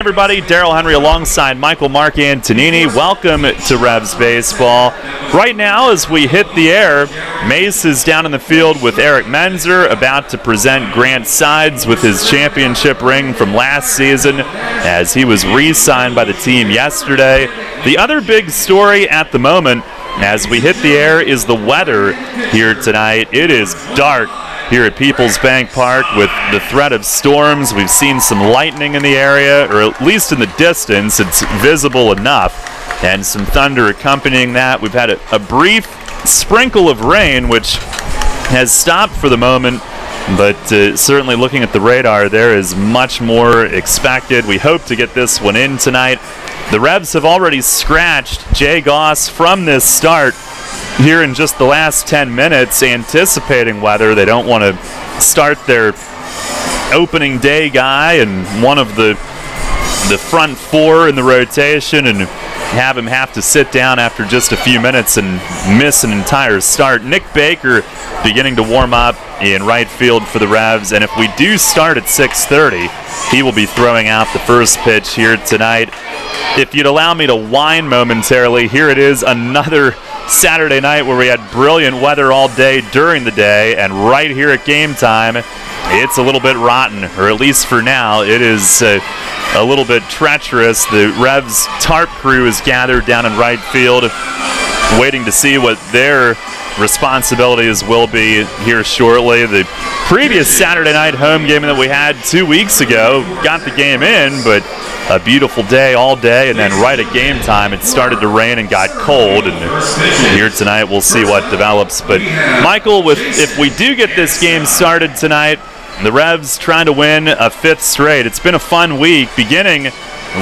everybody, Daryl Henry alongside Michael Mark Antonini. Welcome to Revs Baseball. Right now, as we hit the air, Mace is down in the field with Eric Menzer, about to present Grant Sides with his championship ring from last season, as he was re-signed by the team yesterday. The other big story at the moment, as we hit the air, is the weather here tonight. It is dark here at PeoplesBank Park with the threat of storms. We've seen some lightning in the area, or at least in the distance, it's visible enough, and some thunder accompanying that. We've had a brief sprinkle of rain, which has stopped for the moment, but certainly looking at the radar, there is much more expected. We hope to get this one in tonight. The Revs have already scratched Jay Goss from this start here in just the last 10 minutes, anticipating weather. They don't want to start their opening day guy and one of the front four in the rotation and have him have to sit down after just a few minutes and miss an entire start. Nick Baker beginning to warm up in right field for the Revs, and if we do start at 6:30, he will be throwing out the first pitch here tonight. If you'd allow me to whine momentarily, here it is, another Saturday night where we had brilliant weather all day during the day, and right here at game time, it's a little bit rotten, or at least for now, it is a little bit treacherous. The Revs tarp crew is gathered down in right field, waiting to see what their responsibilities will be here shortly. The previous Saturday night home game that we had 2 weeks ago got the game in, but a beautiful day all day, and then right at game time it started to rain and got cold, and here tonight we'll see what develops. But Michael, if we do get this game started tonight, the Revs trying to win a fifth straight. It's been a fun week, beginning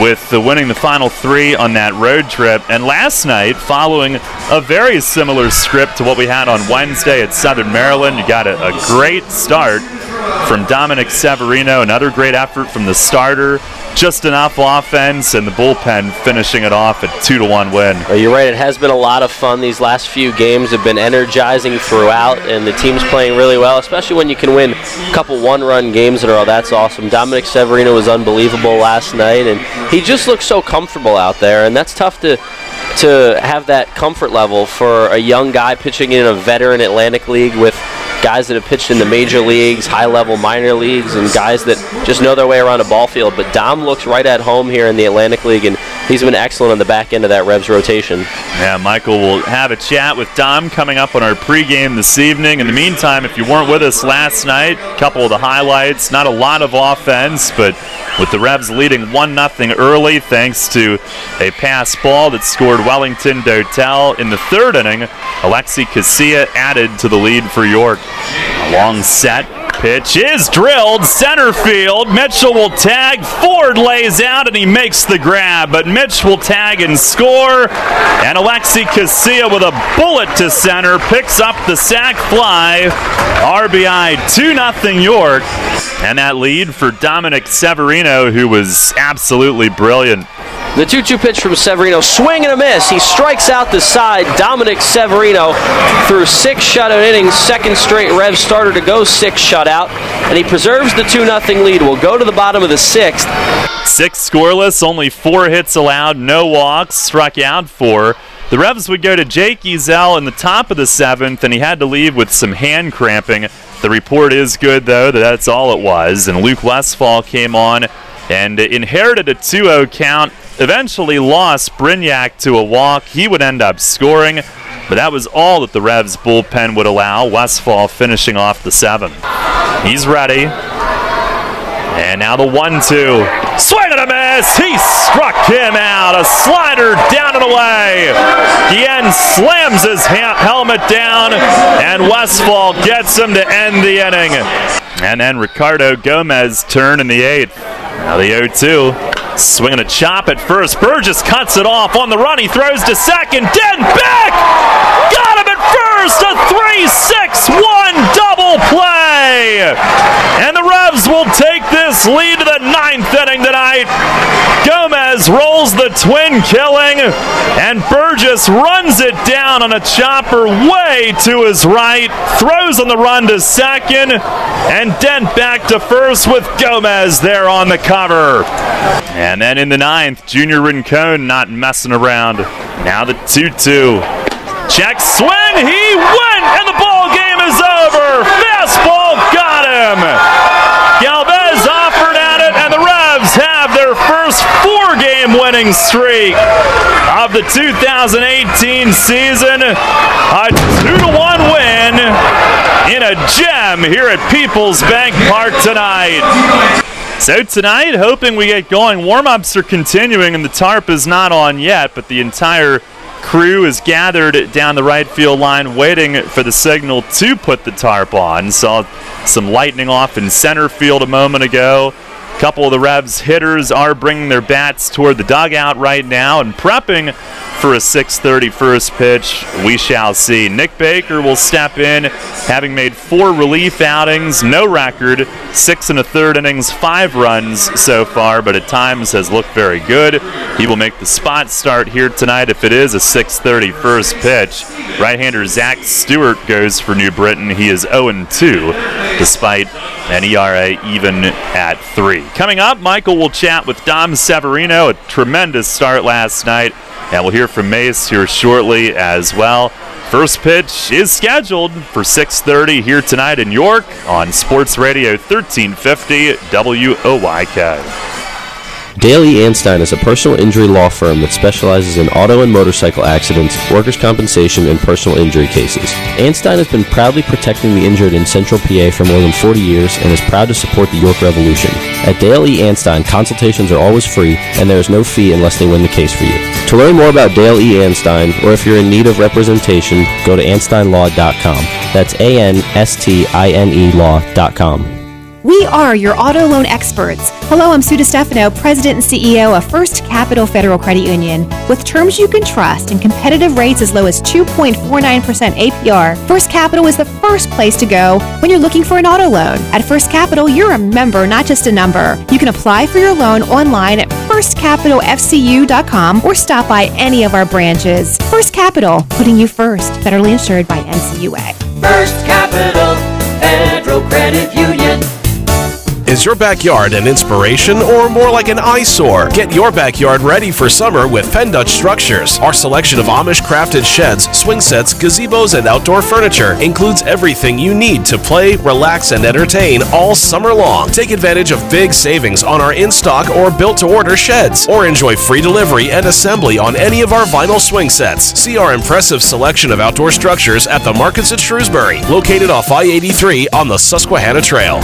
with winning the final three on that road trip, and last night following a very similar script to what we had on Wednesday at Southern Maryland. You got a great start from Dominic Severino, another great effort from the starter, just enough offense, and the bullpen finishing it off at 2-1 win. Well, you're right, it has been a lot of fun. These last few games have been energizing throughout, and the team's playing really well, especially when you can win a couple one-run games in a row. That's awesome. Dominic Severino was unbelievable last night, and he just looks so comfortable out there, and that's tough to have that comfort level for a young guy pitching in a veteran Atlantic League with guys that have pitched in the major leagues, high-level minor leagues, and guys that just know their way around a ball field. But Dom looks right at home here in the Atlantic League, and he's been excellent on the back end of that Revs rotation. Yeah, Michael will have a chat with Dom coming up on our pregame this evening. In the meantime, if you weren't with us last night, a couple of the highlights, not a lot of offense, but with the Revs leading 1-0 early thanks to a pass ball that scored Wellington Dotel. In the third inning, Alexi Casilla added to the lead for York. A long set. Pitch is drilled, center field. Mitchell will tag. Ford lays out, and he makes the grab. But Mitch will tag and score. And Alexi Casilla with a bullet to center picks up the sac fly. RBI 2-0 York. And that lead for Dominic Severino, who was absolutely brilliant. The 2-2 pitch from Severino, swing and a miss. He strikes out the side. Dominic Severino through 6 shutout innings, second straight Revs starter to go 6 shutout, and he preserves the 2-0 lead. We'll go to the bottom of the 6th. 6 scoreless, only 4 hits allowed, no walks, struck out 4. The Revs would go to Jake Ezel in the top of the 7th, and he had to leave with some hand cramping. The report is good, though, that's all it was. And Luke Westfall came on and inherited a 2-0 count, eventually lost Brignac to a walk. He would end up scoring, but that was all that the Revs bullpen would allow. Westfall finishing off the 7th. He's ready. And now the 1-2. Swing and a miss! He struck him out. A slider down and away. Guillen slams his helmet down, and Westfall gets him to end the inning. And then Ricardo Gomez turn in the 8th. Now the 0-2. Swinging a chop at first. Burgess cuts it off on the run. He throws to second. Den back! Got him at first! A 3-6-1 double play! And the Revs will take this lead to the 9th inning tonight. Gomez rolls the twin killing, and Burgess runs it down on a chopper way to his right, throws on the run to second, and Dent back to first with Gomez there on the cover. And then in the 9th, Junior Rincon not messing around. Now the 2-2. Check swing, he went, and the ball game is over. Fastball got him. Galvez offered at it, and the Revs have their first 4-game winning streak of the 2018 season. A 2-1 win in a gem here at PeoplesBank Park tonight. So tonight, hoping we get going. Warm-ups are continuing, and the tarp is not on yet, but the entire crew is gathered down the right field line waiting for the signal to put the tarp on. Saw some lightning off in center field a moment ago. A couple of the Revs hitters are bringing their bats toward the dugout right now and prepping for a 6:30 first pitch. We shall see. Nick Baker will step in, having made 4 relief outings, no record, 6 1/3 innings, 5 runs so far, but at times has looked very good. He will make the spot start here tonight if it is a 6:30 first pitch. Right-hander Zach Stewart goes for New Britain. He is 0-2, despite an ERA even at 3. Coming up, Michael will chat with Dom Severino. A tremendous start last night. And we'll hear from Mace here shortly as well. First pitch is scheduled for 6:30 here tonight in York on Sports Radio 1350 WOYK. Daly Anstein is a personal injury law firm that specializes in auto and motorcycle accidents, workers' compensation, and personal injury cases. Anstein has been proudly protecting the injured in Central PA for more than 40 years and is proud to support the York Revolution. At Dale E. Anstein, consultations are always free, and there is no fee unless they win the case for you. To learn more about Dale E. Anstein, or if you're in need of representation, go to AnsteinLaw.com. That's ANSTINE Law.com. We are your auto loan experts. Hello, I'm Sue DeStefano, President and CEO of First Capital Federal Credit Union. With terms you can trust and competitive rates as low as 2.49% APR, First Capital is the first place to go when you're looking for an auto loan. At First Capital, you're a member, not just a number. You can apply for your loan online at firstcapitalfcu.com or stop by any of our branches. First Capital, putting you first. Federally insured by NCUA. First Capital Federal Credit Union. Is your backyard an inspiration or more like an eyesore? Get your backyard ready for summer with Penn Dutch Structures. Our selection of Amish crafted sheds, swing sets, gazebos, and outdoor furniture includes everything you need to play, relax, and entertain all summer long. Take advantage of big savings on our in-stock or built-to-order sheds, or enjoy free delivery and assembly on any of our vinyl swing sets. See our impressive selection of outdoor structures at the Markets at Shrewsbury, located off I-83 on the Susquehanna Trail.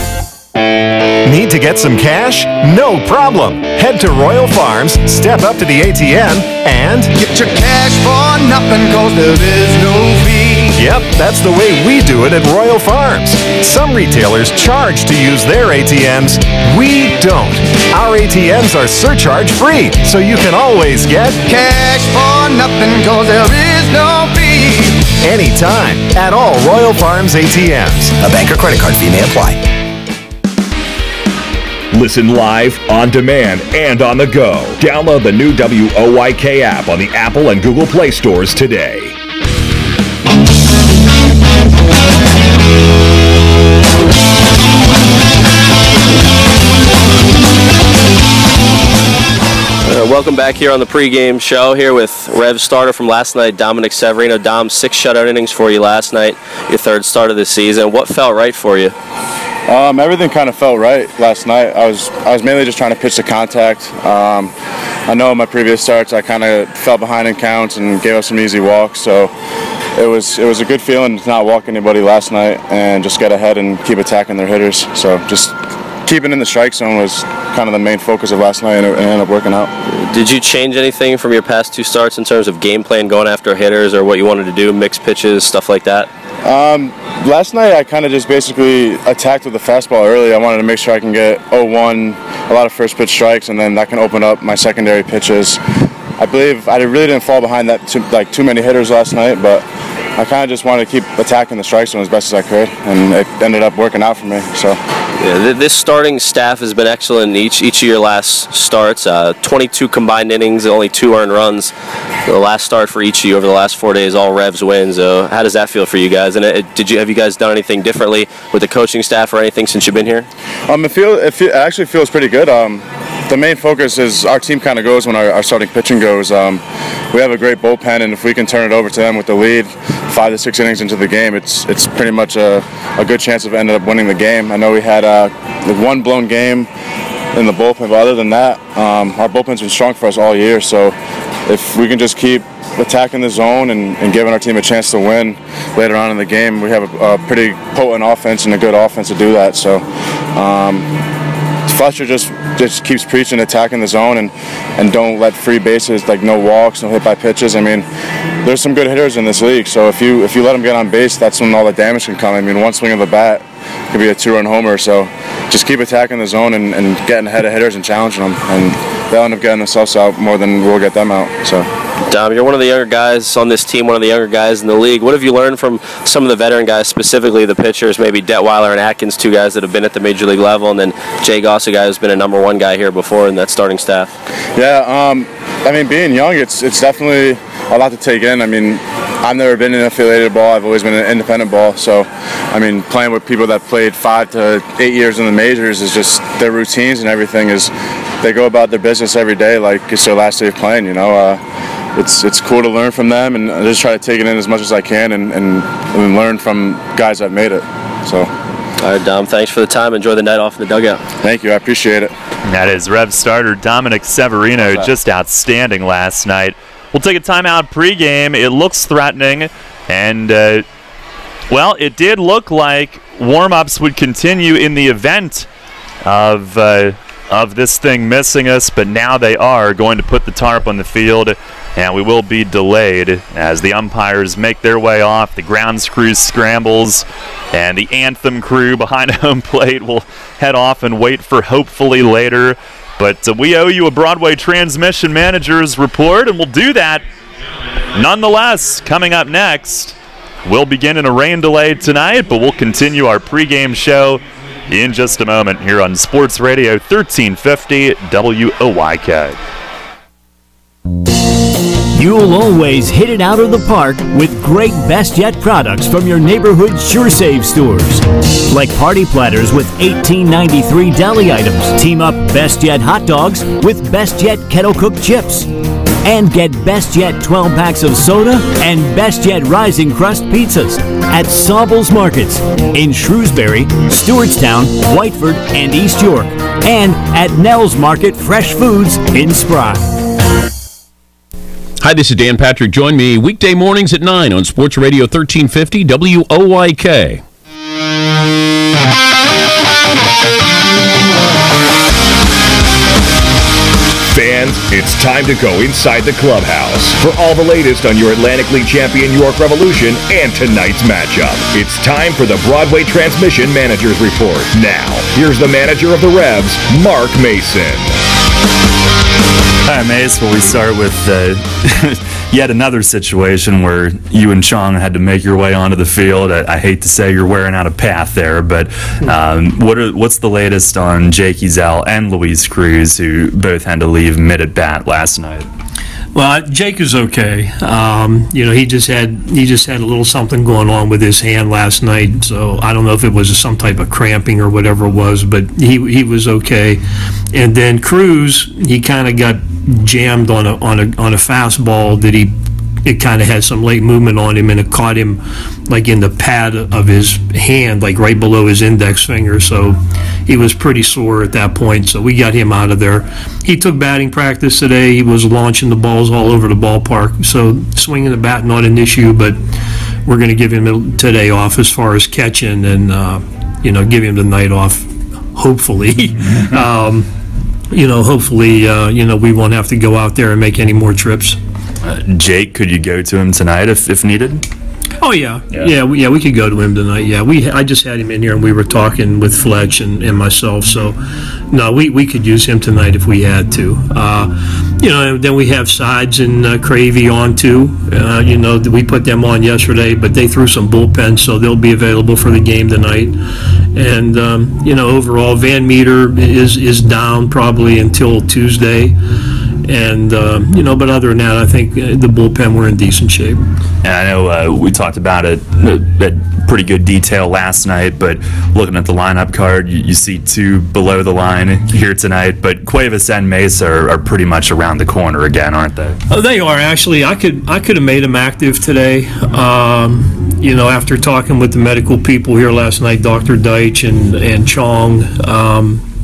Need to get some cash? No problem. Head to Royal Farms, step up to the ATM, and get your cash for nothing, cause there is no fee. Yep, that's the way we do it at Royal Farms. Some retailers charge to use their ATMs. We don't. Our ATMs are surcharge free, so you can always get cash for nothing, cause there is no fee. Anytime at all Royal Farms ATMs. A bank or credit card fee may apply. Listen live, on demand, and on the go. Download the new WOYK app on the Apple and Google Play stores today. Welcome back here on the pregame show here with Revs starter from last night, Dominic Severino. Dom, 6 shutout innings for you last night, your 3rd start of the season. What felt right for you? Everything kind of felt right last night. I was mainly just trying to pitch to contact. I know in my previous starts I kind of fell behind in counts and gave up some easy walks, so it was a good feeling to not walk anybody last night and just get ahead and keep attacking their hitters. So just keeping in the strike zone was kind of the main focus of last night, and it ended up working out. Did you change anything from your past 2 starts in terms of game plan going after hitters or what you wanted to do, mixed pitches, stuff like that? Last night I kind of just basically attacked with the fastball early. I wanted to make sure I can get 0-1, a lot of first pitch strikes, and then that can open up my secondary pitches. I believe I really didn't fall behind that too many hitters last night, but I kind of just wanted to keep attacking the strike zone as best as I could, and it ended up working out for me. So. Yeah, this starting staff has been excellent in each of your last starts. 22 combined innings, only 2 earned runs. The last start for each of you over the last 4 days, all Revs wins. How does that feel for you guys? And have you guys done anything differently with the coaching staff or anything since you've been here? It actually feels pretty good. the main focus is our team kind of goes when our starting pitching goes. We have a great bullpen, and if we can turn it over to them with the lead 5 to 6 innings into the game, it's pretty much a good chance of ending up winning the game. I know we had one blown game in the bullpen, but other than that, our bullpen's been strong for us all year. So if we can just keep attacking the zone and giving our team a chance to win later on in the game, we have a pretty potent offense and a good offense to do that. So Fletcher just keeps preaching attacking the zone and don't let free bases, like no walks, no hit by pitches. I mean, there's some good hitters in this league, so if you let them get on base, that's when all the damage can come. I mean, one swing of the bat could be a 2-run homer, so just keep attacking the zone and getting ahead of hitters and challenging them, and they'll end up getting themselves out more than we'll get them out. So. Dom, you're one of the younger guys on this team, one of the younger guys in the league. What have you learned from some of the veteran guys, specifically the pitchers, maybe Detweiler and Atkins, 2 guys that have been at the major league level, and then Jay Goss, a guy who's been a #1 guy here before in that starting staff? Yeah, I mean, being young, it's definitely a lot to take in. I mean, I've never been in affiliated ball. I've always been in independent ball. So, I mean, playing with people that played 5 to 8 years in the majors is just their routines and everything is they go about their business every day like it's their last day of playing, you know. It's cool to learn from them, and I just try to take it in as much as I can and learn from guys that made it. So. All right, Dom, thanks for the time. Enjoy the night off in the dugout. Thank you. I appreciate it. That is Revs starter Dominic Severino, just outstanding last night. We'll take a timeout pregame. It looks threatening, and, well, it did look like warm-ups would continue in the event of this thing missing us, but now they are going to put the tarp on the field, and we will be delayed as the umpires make their way off. The grounds crew scrambles, and the anthem crew behind home plate will head off and wait for hopefully later. But we owe you a Broadway Transmission Manager's report, and we'll do that nonetheless. Coming up next, we'll begin in a rain delay tonight, but we'll continue our pregame show in just a moment here on Sports Radio 1350 WOYK. You'll always hit it out of the park with great Best Yet products from your neighborhood SureSave stores. Like party platters with $18.93 deli items. Team up Best Yet hot dogs with Best Yet kettle cooked chips. And get Best Yet 12 packs of soda and Best Yet Rising Crust pizzas at Saubles Markets in Shrewsbury, Stewartstown, Whiteford, and East York. And at Nell's Market Fresh Foods in Spry. Hi, this is Dan Patrick. Join me weekday mornings at 9 on Sports Radio 1350 WOYK. Fans, it's time to go inside the clubhouse for all the latest on your Atlantic League champion York Revolution and tonight's matchup. It's time for the Broadway Transmission Manager's Report. Now, here's the manager of the Revs, Mark Mason. Hi, Mace. Well, we start with yet another situation where you and Chong had to make your way onto the field. I hate to say you're wearing out a path there, but what's the latest on Jake Ezel and Luis Cruz, who both had to leave mid-at-bat last night? Well, Jake is okay. He just had a little something going on with his hand last night. So I don't know if it was some type of cramping or whatever it was, but he was okay. And then Cruz, he kind of got jammed on a fastball that it kind of had some late movement on him, and it caught him like in the pad of his hand, like right below his index finger. So he was pretty sore at that point. So we got him out of there. He took batting practice today. He was launching the balls all over the ballpark. So swinging the bat, not an issue, but we're going to give him today off as far as catching and, give him the night off, hopefully. We won't have to go out there and make any more trips. Jake, could you go to him tonight if needed? Oh, yeah. We could go to him tonight. Yeah, I just had him in here, and we were talking with Fletch and myself. So, no, we could use him tonight if we had to. Then we have Sides and Cravey on, too. We put them on yesterday, but they threw some bullpen, so they'll be available for the game tonight. And, overall, Van Meter is down probably until Tuesday. And but other than that, I think the bullpen were in decent shape. And I know we talked about it at pretty good detail last night, but looking at the lineup card, you see two below the line here tonight. But Cuevas and Mesa are pretty much around the corner again, aren't they? Oh, they are actually. I could have made them active today. After talking with the medical people here last night, Dr. Deitch and Chong.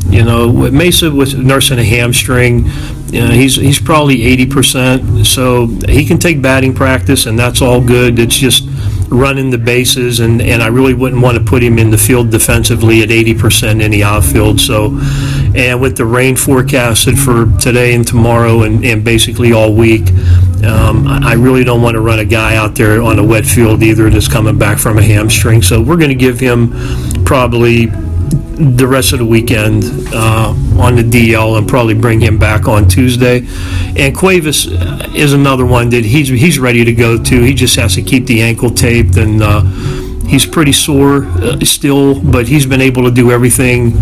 Mesa was nursing a hamstring. He's probably 80%, so he can take batting practice, and that's all good. It's just running the bases, and I really wouldn't want to put him in the field defensively at 80% in the outfield. So, and with the rain forecasted for today and tomorrow and basically all week, I really don't want to run a guy out there on a wet field either that's coming back from a hamstring. So we're going to give him probably the rest of the weekend on the DL and probably bring him back on Tuesday. And Cuevas is another one that he's ready to go to. He just has to keep the ankle taped, and he's pretty sore still, but he's been able to do everything,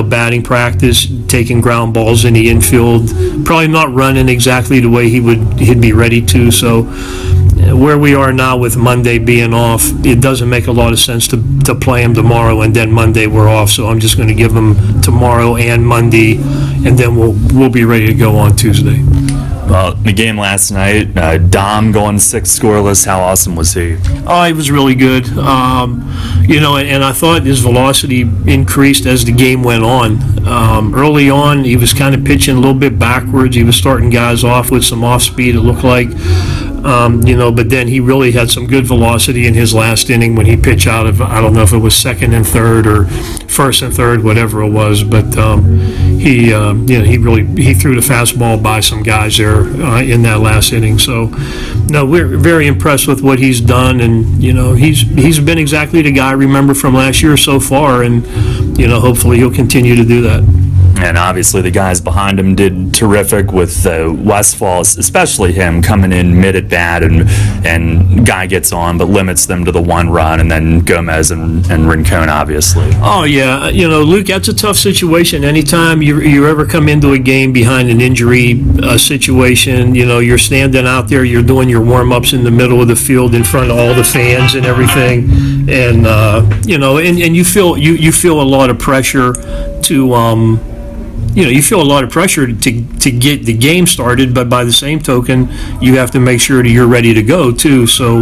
batting practice, taking ground balls in the infield, probably not running exactly the way he'd be ready to. So where we are now with Monday being off, it doesn't make a lot of sense to play him tomorrow and then Monday we're off. So I'm just going to give him tomorrow and Monday, and then we'll be ready to go on Tuesday. Well, the game last night, Dom going 6 scoreless. How awesome was he? Oh, he was really good. And I thought his velocity increased as the game went on. Early on, he was kind of pitching a little bit backwards. He was starting guys off with some off speed, it looked like. But then he really had some good velocity in his last inning when he pitched out of, I don't know if it was second and third or first and third, whatever it was. But he threw the fastball by some guys there in that last inning. So, no, we're very impressed with what he's done, and he's been exactly the guy I remember from last year so far, and hopefully he'll continue to do that. And obviously the guys behind him did terrific with Westfall, especially him coming in mid at bat, and guy gets on but limits them to the 1 run, and then Gomez and Rincon obviously. Oh yeah, Luke, that's a tough situation. Anytime you ever come into a game behind an injury situation, you're standing out there, you're doing your warm-ups in the middle of the field in front of all the fans and everything, and and you feel a lot of pressure to you feel a lot of pressure to get the game started, but by the same token, you have to make sure that you're ready to go too. So,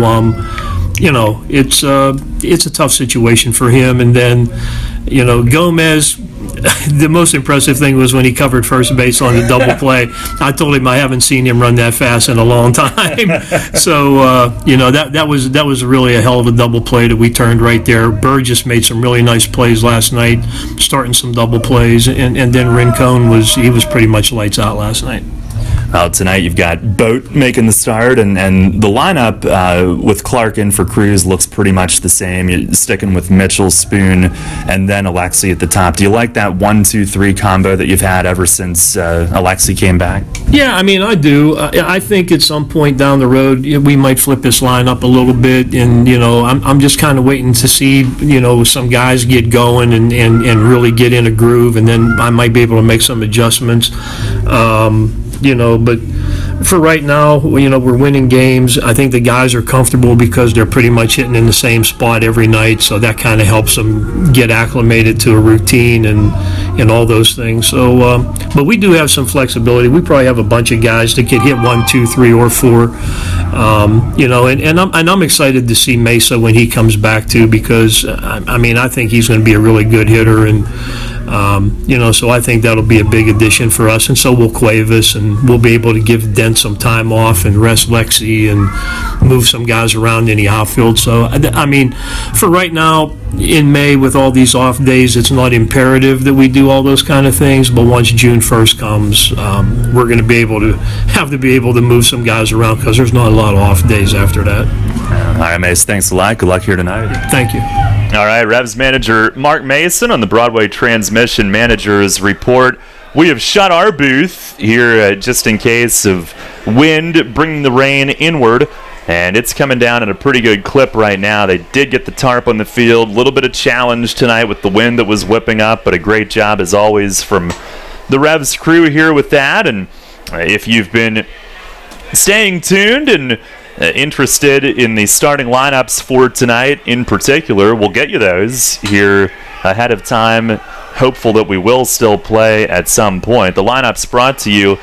it's a tough situation for him. And then, Gomez, the most impressive thing was when he covered first base on the double play. I told him I haven't seen him run that fast in a long time. So, that was really a hell of a double play that we turned right there. Burgess made some really nice plays last night, starting some double plays, and then Rincon was pretty much lights out last night. Tonight you've got Boat making the start, and the lineup with Clark in for Cruz looks pretty much the same. You're sticking with Mitchell, Spoon, and then Alexi at the top. Do you like that 1-2-3 combo that you've had ever since Alexi came back? Yeah, I do. I think at some point down the road we might flip this lineup a little bit, and I'm just kind of waiting to see some guys get going and really get in a groove, and then I might be able to make some adjustments. But for right now, we're winning games. I think the guys are comfortable because they're pretty much hitting in the same spot every night, so that kind of helps them get acclimated to a routine and all those things. So, but we do have some flexibility. We probably have a bunch of guys that could hit 1, 2, 3, or 4. And I'm excited to see Mesa when he comes back too, because I think he's going to be a really good hitter, and so I think that'll be a big addition for us, and so will Cuevas, and we'll be able to give Dent some time off and rest Lexi and move some guys around in the outfield. So, for right now, in May, with all these off days, it's not imperative that we do all those kind of things, but once June 1st comes, we're going to be able to move some guys around, because there's not a lot of off days after that. All right, Mace, thanks a lot. Good luck here tonight. Thank you. All right, Revs manager Mark Mason on the Broadway Transmission Manager's Report. We have shut our booth here just in case of wind bringing the rain inward, and it's coming down at a pretty good clip right now. They did get the tarp on the field. A little bit of challenge tonight with the wind that was whipping up, but a great job as always from the Revs crew here with that. And If you've been staying tuned and interested in the starting lineups for tonight in particular, we'll get you those here ahead of time. Hopeful that we will still play at some point. The lineup's brought to you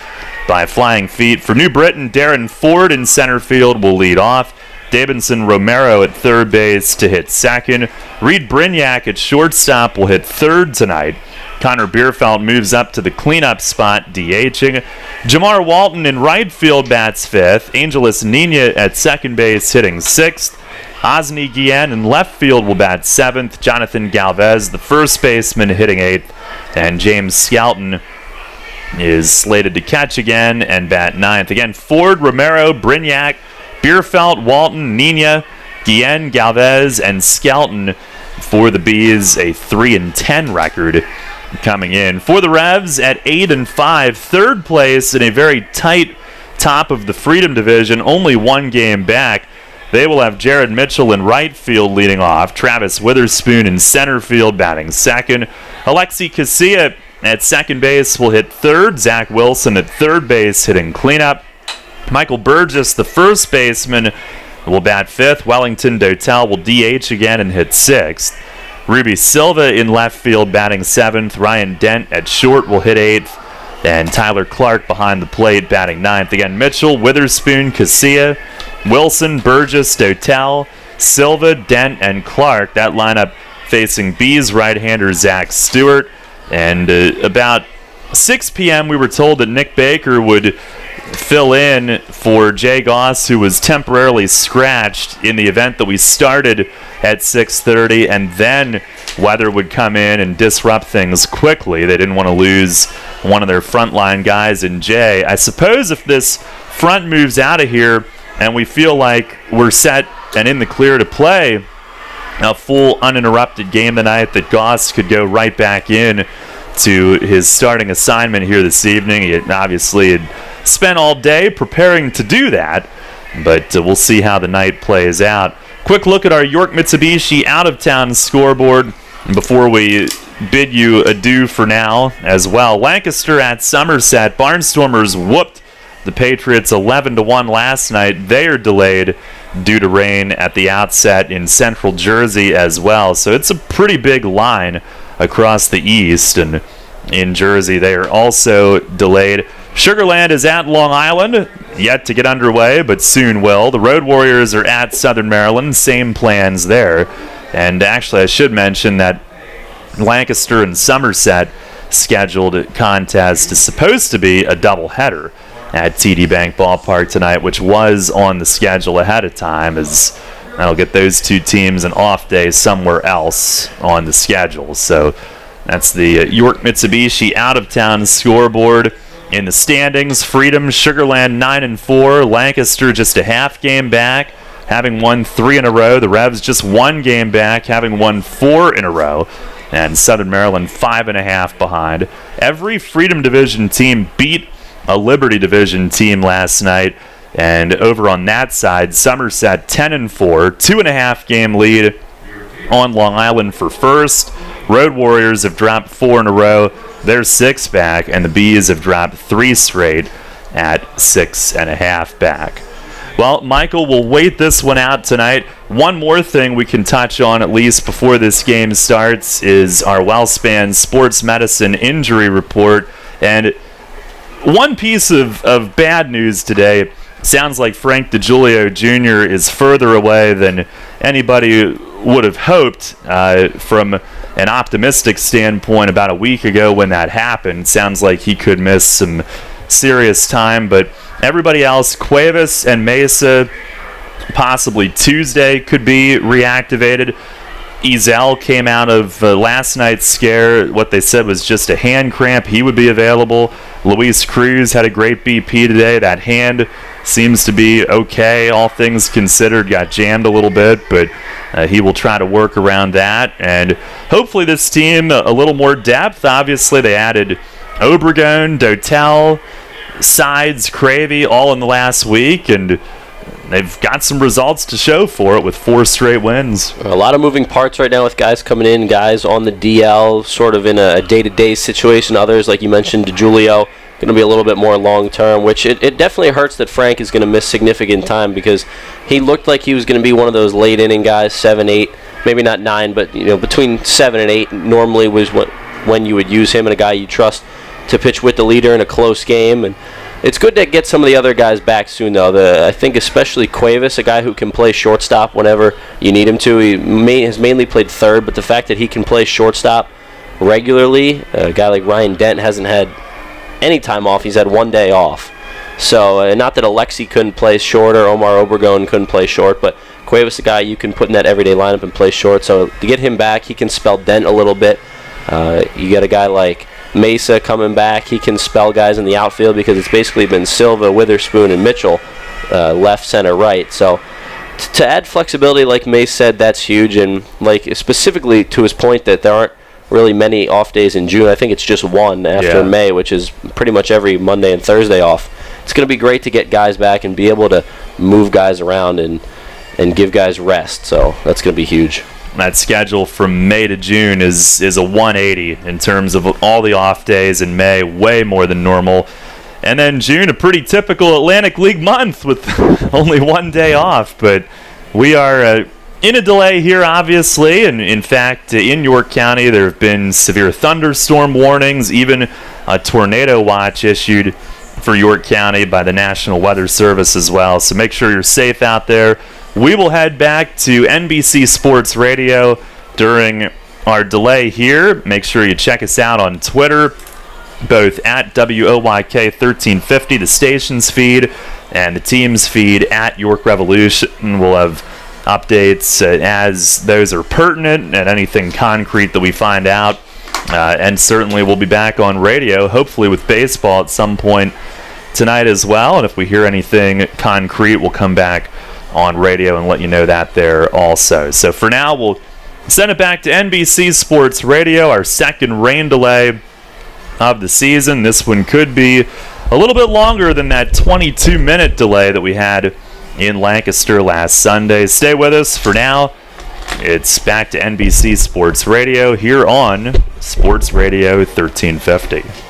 by Flying Feet. For New Britain, Darren Ford in center field will lead off. Davidson Romero at third base to hit second. Reed Brignac at shortstop will hit third tonight. Connor Bierfeld moves up to the cleanup spot, DHing. Jamar Walton in right field bats fifth. Angeles Nina at second base hitting sixth. Osni Guillen in left field will bat seventh. Jonathan Galvez, the first baseman, hitting eighth. And James Skelton is slated to catch again and bat ninth. Again, Ford, Romero, Brignac, Bierfeld, Walton, Nina, Guillen, Galvez, and Skelton for the Bees, a 3-10 record coming in. For the Revs at 8-5, third place in a very tight top of the Freedom Division, only one game back. They will have Jared Mitchell in right field leading off, Travis Witherspoon in center field batting second, Alexi Casilla at second base will hit third, Zach Wilson at third base hitting cleanup, Michael Burgess, the first baseman, will bat fifth, Wellington Dotel will DH again and hit sixth, Ruby Silva in left field batting seventh, Ryan Dent at short will hit eighth, and Tyler Clark behind the plate batting ninth. Again, Mitchell, Witherspoon, Casilla, Wilson, Burgess, Dotel, Silva, Dent, and Clark. That lineup facing Bees right-hander Zach Stewart. And about 6 p.m. we were told that Nick Baker would fill in for Jay Goss, who was temporarily scratched in the event that we started at 6:30, and then weather would come in and disrupt things quickly. They didn't want to lose one of their frontline guys in Jay. I suppose if this front moves out of here and we feel like we're set and in the clear to play a full uninterrupted game tonight, that Goss could go right back in to his starting assignment here this evening. He obviously had spent all day preparing to do that, but we'll see how the night plays out. Quick look at our York Mitsubishi out-of-town scoreboard before we bid you adieu for now as well. Lancaster at Somerset. Barnstormers whooped the Patriots 11-1 last night. They are delayed due to rain at the outset in central Jersey as well. So it's a pretty big line across the east, and in Jersey they are also delayed. Sugarland is at Long Island, yet to get underway, but soon will. The Road Warriors are at Southern Maryland, same plans there. And actually I should mention that Lancaster and Somerset scheduled contest is supposed to be a doubleheader at TD Bank Ballpark tonight, which was on the schedule ahead of time, as that'll get those two teams an off day somewhere else on the schedule. So that's the York Mitsubishi out-of-town scoreboard. In the standings, Freedom, Sugarland 9-4, Lancaster just a half game back, having won 3 in a row. The Revs just 1 game back, having won 4 in a row. And Southern Maryland 5.5 behind. Every Freedom Division team beat a Liberty Division team last night. And over on that side, Somerset 10-4, 2.5 game lead on Long Island for first. Road Warriors have dropped 4 in a row. They're 6 back, and the Bees have dropped 3 straight at 6.5 back. Well, Michael, we'll wait this one out tonight. One more thing we can touch on, at least before this game starts, is our WellSpan Sports Medicine injury report. And one piece of bad news today, sounds like Frank DiGiulio Jr. is further away than anybody would have hoped from an optimistic standpoint about a week ago when that happened. Sounds like he could miss some serious time, but everybody else, Cuevas and Mesa, possibly Tuesday could be reactivated. Ezel came out of last night's scare. What they said was just a hand cramp. He would be available. Luis Cruz had a great BP today. That hand seems to be okay, all things considered. Got jammed a little bit, but he will try to work around that. And hopefully this team, a little more depth. Obviously they added Obregon, Dotel, Sides, Cravey, all in the last week, and they've got some results to show for it with 4 straight wins. A lot of moving parts right now with guys coming in, guys on the DL, sort of in a day-to-day situation. Others, like you mentioned, DiGiulio, going to be a little bit more long-term, which it definitely hurts that Frank is going to miss significant time, because he looked like he was going to be one of those late-inning guys, 7, 8, maybe not 9, but between 7 and 8 normally was when you would use him and a guy you trust to pitch with the leader in a close game. And it's good to get some of the other guys back soon, though. I think especially Cuevas, a guy who can play shortstop whenever you need him to. He has mainly played third, but the fact that he can play shortstop regularly, a guy like Ryan Dent hasn't had any time off. He's had 1 day off. So not that Alexi couldn't play short or Omar Obregon couldn't play short, but Cuevas, a guy you can put in that everyday lineup and play short. So to get him back, he can spell Dent a little bit. You got a guy like Mesa coming back. He can spell guys in the outfield, because it's basically been Silva, Witherspoon, and Mitchell left, center, right. So to add flexibility, like Mace said, that's huge. And like specifically to his point that there aren't really many off days in June. I think it's just one after May, which is pretty much every Monday and Thursday off. It's going to be great to get guys back and be able to move guys around and give guys rest. So that's going to be huge. That schedule from May to June is a 180 in terms of all the off days in May, way more than normal. And then June, a pretty typical Atlantic League month with only 1 day off. But we are in a delay here, obviously, and in fact, in York County, there have been severe thunderstorm warnings, even a tornado watch issued for York County by the National Weather Service as well. So make sure you're safe out there. We will head back to NBC Sports Radio during our delay here. Make sure you check us out on Twitter, both at WOYK1350, the station's feed, and the team's feed at York Revolution. We'll have updates as those are pertinent and anything concrete that we find out. And certainly we'll be back on radio, hopefully with baseball at some point tonight as well. And if we hear anything concrete, we'll come back on radio and let you know that there also. So for now, we'll send it back to NBC Sports Radio, our second rain delay of the season. This one could be a little bit longer than that 22-minute delay that we had in Lancaster last Sunday. Stay with us. For now, it's back to NBC Sports Radio here on Sports Radio 1350.